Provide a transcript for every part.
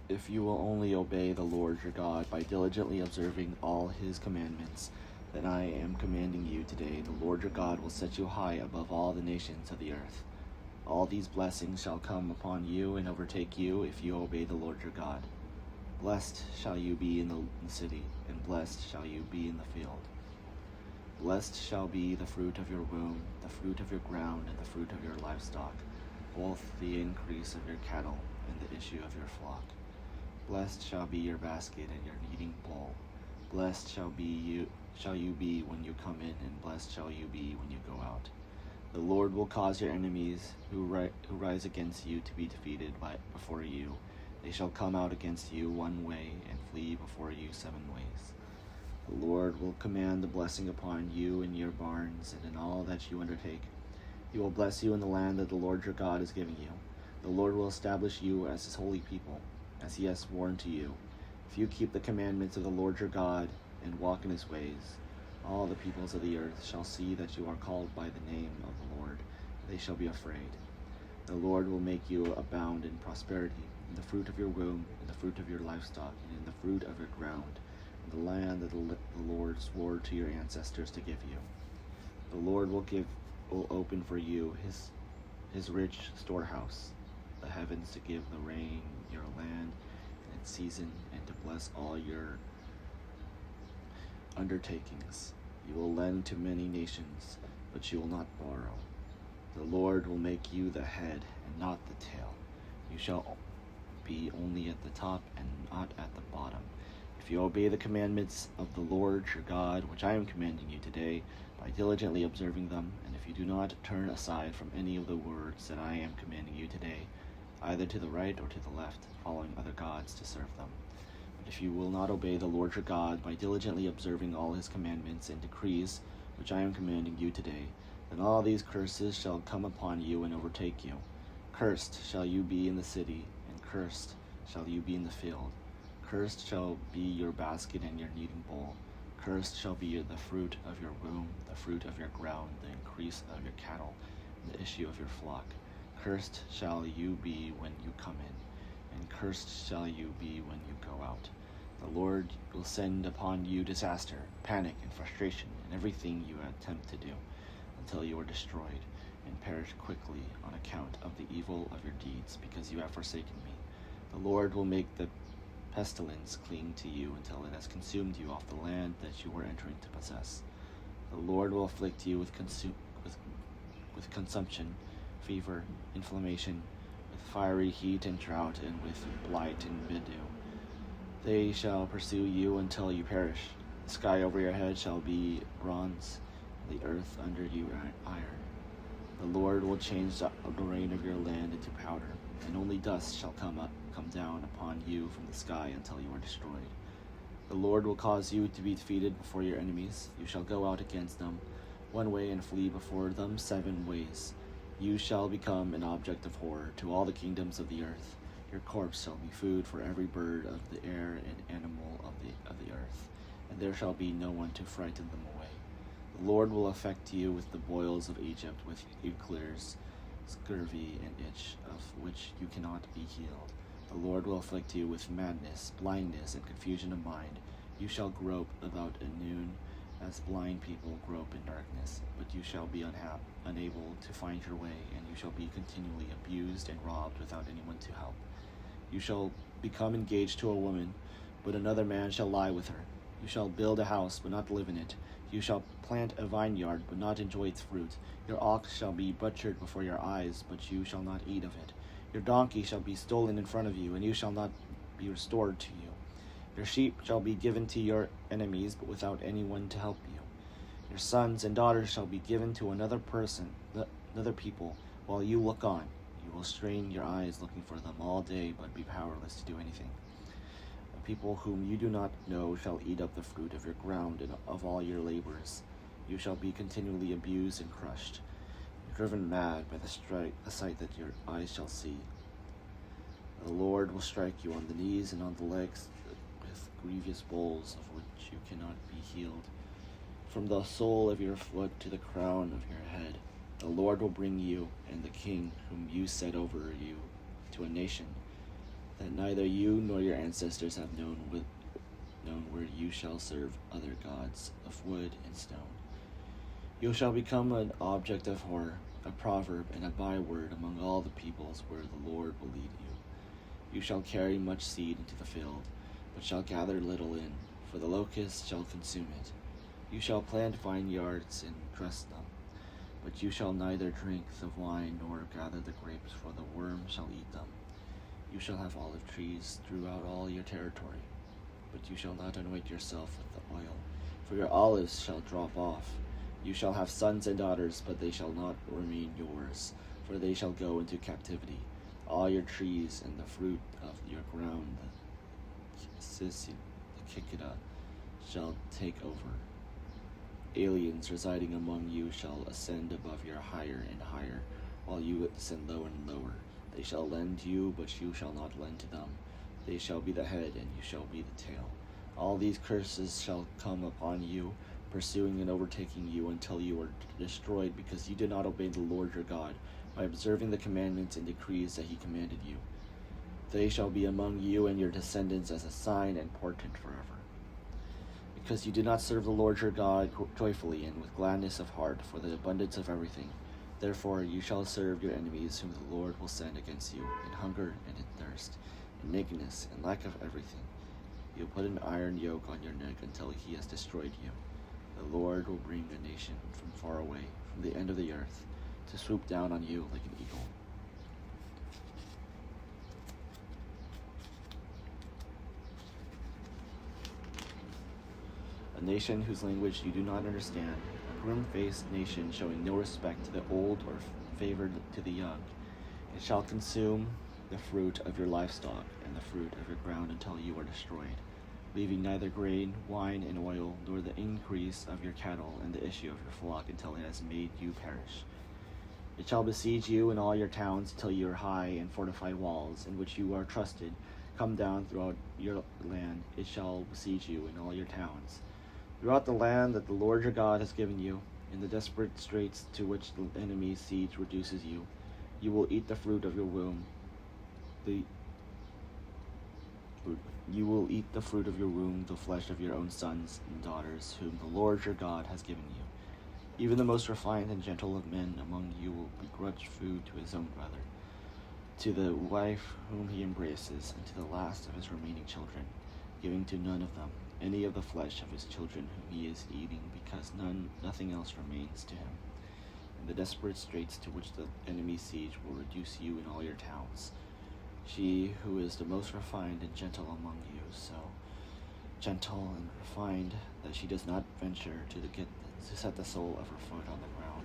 If you will only obey the Lord your God by diligently observing all his commandments that I am commanding you today, the Lord your God will set you high above all the nations of the earth. All these blessings shall come upon you and overtake you if you obey the Lord your God. Blessed shall you be in the city, and blessed shall you be in the field. Blessed shall be the fruit of your womb, the fruit of your ground, and the fruit of your livestock, both the increase of your cattle and the issue of your flock. Blessed shall be your basket and your kneading bowl. Blessed shall you be when you come in, and blessed shall you be when you go out. The Lord will cause your enemies who rise against you to be defeated before you. They shall come out against you one way and flee before you 7 ways. The Lord will command the blessing upon you in your barns and in all that you undertake. He will bless you in the land that the Lord your God is giving you. The Lord will establish you as his holy people, as he has sworn to you. If you keep the commandments of the Lord your God and walk in his ways, all the peoples of the earth shall see that you are called by the name of the Lord. They shall be afraid. The Lord will make you abound in prosperity, in the fruit of your womb, in the fruit of your livestock, and in the fruit of your ground, in the land that the Lord swore to your ancestors to give you. The Lord will open for you his rich storehouse, the heavens to give the rain your land in its season, and to bless all your undertakings. You will lend to many nations, but you will not borrow. The Lord will make you the head and not the tail. You shall be only at the top and not at the bottom. If you obey the commandments of the Lord your God, which I am commanding you today, by diligently observing them, and if you do not turn aside from any of the words that I am commanding you today, either to the right or to the left, following other gods to serve them. But if you will not obey the Lord your God by diligently observing all his commandments and decrees, which I am commanding you today, then all these curses shall come upon you and overtake you. Cursed shall you be in the city, and cursed shall you be in the field. Cursed shall be your basket and your kneading bowl. Cursed shall be the fruit of your womb, the fruit of your ground, the increase of your cattle, and the issue of your flock. Cursed shall you be when you come in, and cursed shall you be when you go out. The Lord will send upon you disaster, panic, and frustration in everything you attempt to do, until you are destroyed and perish quickly on account of the evil of your deeds, because you have forsaken me. The Lord will make the pestilence cling to you until it has consumed you off the land that you were entering to possess. The Lord will afflict you with consumption, fever, inflammation, with fiery heat and drought, and with blight and mildew. They shall pursue you until you perish. The sky over your head shall be bronze, and the earth under you iron. The Lord will change the rain of your land into powder, and only dust shall come down upon you from the sky until you are destroyed. The Lord will cause you to be defeated before your enemies. You shall go out against them one way and flee before them 7 ways. You shall become an object of horror to all the kingdoms of the earth. Your corpse shall be food for every bird of the air and animal of the earth, and there shall be no one to frighten them away. The Lord will affect you with the boils of Egypt, with eclairs, scurvy, and itch, of which you cannot be healed. The Lord will afflict you with madness, blindness, and confusion of mind. You shall grope about at noon, as blind people grope in darkness, but you shall be unable to find your way, and you shall be continually abused and robbed without anyone to help. You shall become engaged to a woman, but another man shall lie with her. You shall build a house, but not live in it. You shall plant a vineyard, but not enjoy its fruit. Your ox shall be butchered before your eyes, but you shall not eat of it. Your donkey shall be stolen in front of you, and you shall not be restored to you. Your sheep shall be given to your enemies, but without anyone to help you. Your sons and daughters shall be given to another people, while you look on. You will strain your eyes looking for them all day, but be powerless to do anything. The people whom you do not know shall eat up the fruit of your ground and of all your labors. You shall be continually abused and crushed, driven mad by the sight that your eyes shall see. The Lord will strike you on the knees and on the legs with grievous boils of which you cannot be healed. From the sole of your foot to the crown of your head, the Lord will bring you and the king whom you set over you to a nation that neither you nor your ancestors have known where you shall serve other gods of wood and stone. You shall become an object of horror, a proverb and a byword among all the peoples where the Lord will lead you. You shall carry much seed into the field, but shall gather little in, for the locust shall consume it. You shall plant vineyards and dress them, but you shall neither drink the wine nor gather the grapes, for the worm shall eat them. You shall have olive trees throughout all your territory, but you shall not anoint yourself with the oil, for your olives shall drop off. You shall have sons and daughters, but they shall not remain yours, for they shall go into captivity. All your trees and the fruit of your ground, the cicada, shall take over. Aliens residing among you shall ascend above you higher and higher, while you descend lower and lower. They shall lend you, but you shall not lend to them. They shall be the head, and you shall be the tail. All these curses shall come upon you, pursuing and overtaking you until you are destroyed, because you did not obey the Lord your God by observing the commandments and decrees that he commanded you. They shall be among you and your descendants as a sign and portent forever. Because you did not serve the Lord your God joyfully and with gladness of heart for the abundance of everything, therefore you shall serve your enemies whom the Lord will send against you, in hunger and in thirst, in nakedness and lack of everything. He will put an iron yoke on your neck until he has destroyed you. The Lord will bring a nation from far away, from the end of the earth, to swoop down on you like an eagle. A nation whose language you do not understand, a grim-faced nation showing no respect to the old or favored to the young. It shall consume the fruit of your livestock and the fruit of your ground until you are destroyed, leaving neither grain, wine, and oil, nor the increase of your cattle and the issue of your flock until it has made you perish. It shall besiege you in all your towns till your high and fortified walls, in which you are trusted, come down throughout your land. It shall besiege you in all your towns. Throughout the land that the Lord your God has given you, in the desperate straits to which the enemy's siege reduces you, you will eat the fruit of your womb. You will eat the fruit of your womb, the flesh of your own sons and daughters, whom the Lord your God has given you. Even the most refined and gentle of men among you will begrudge food to his own brother, to the wife whom he embraces, and to the last of his remaining children, giving to none of them any of the flesh of his children whom he is eating, because nothing else remains to him. In the desperate straits to which the enemy's siege will reduce you in all your towns, she who is the most refined and gentle among you, so gentle and refined that she does not venture to set the sole of her foot on the ground,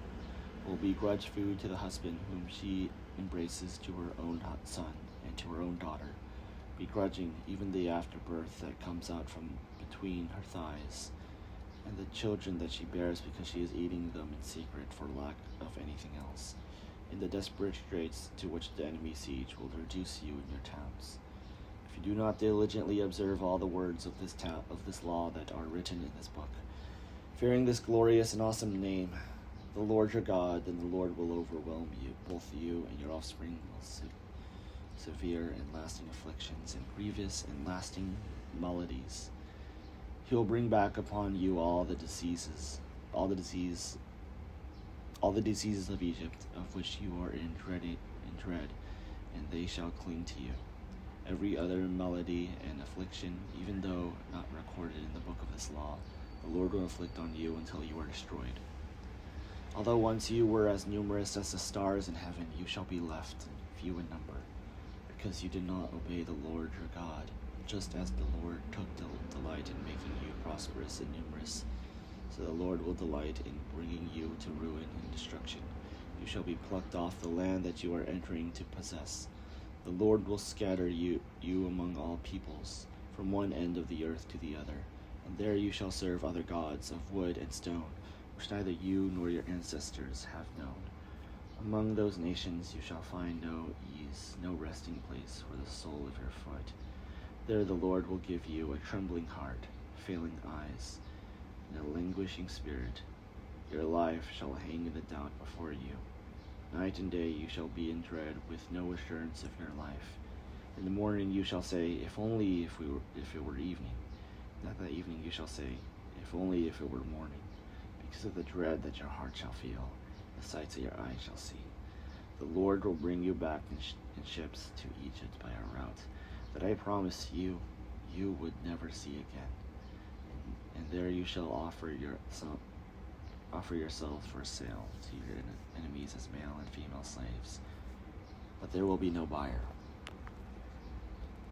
will begrudge food to the husband whom she embraces, to her own son and to her own daughter, begrudging even the afterbirth that comes out from between her thighs, and the children that she bears, because she is eating them in secret for lack of anything else. In the desperate straits to which the enemy's siege will reduce you in your towns. If you do not diligently observe all the words of this law that are written in this book, fearing this glorious and awesome name, the Lord your God, then the Lord will overwhelm you, both you and your offspring, with severe and lasting afflictions and grievous and lasting maladies. He will bring back upon you all the diseases of Egypt, of which you are in dread, and they shall cling to you. Every other malady and affliction, even though not recorded in the book of this law, the Lord will inflict on you until you are destroyed. Although once you were as numerous as the stars in heaven, you shall be left few in number, because you did not obey the Lord your God, just as the Lord took delight in making you prosperous and numerous. So the Lord will delight in bringing you to ruin and destruction. You shall be plucked off the land that you are entering to possess. The Lord will scatter you among all peoples, from one end of the earth to the other, and there you shall serve other gods of wood and stone, which neither you nor your ancestors have known. Among those nations you shall find no ease, no resting place for the sole of your foot. There the Lord will give you a trembling heart, failing eyes, and a languishing spirit. Your life shall hang in the doubt before you. Night and day you shall be in dread, with no assurance of your life. In the morning you shall say, if only if it were evening. Not that evening you shall say, if only if it were morning, because of the dread that your heart shall feel, the sights that your eyes shall see. The Lord will bring you back in ships to Egypt by a route that I promised you would never see again. And there you shall offer yourselves for sale to your enemies as male and female slaves. But there will be no buyer.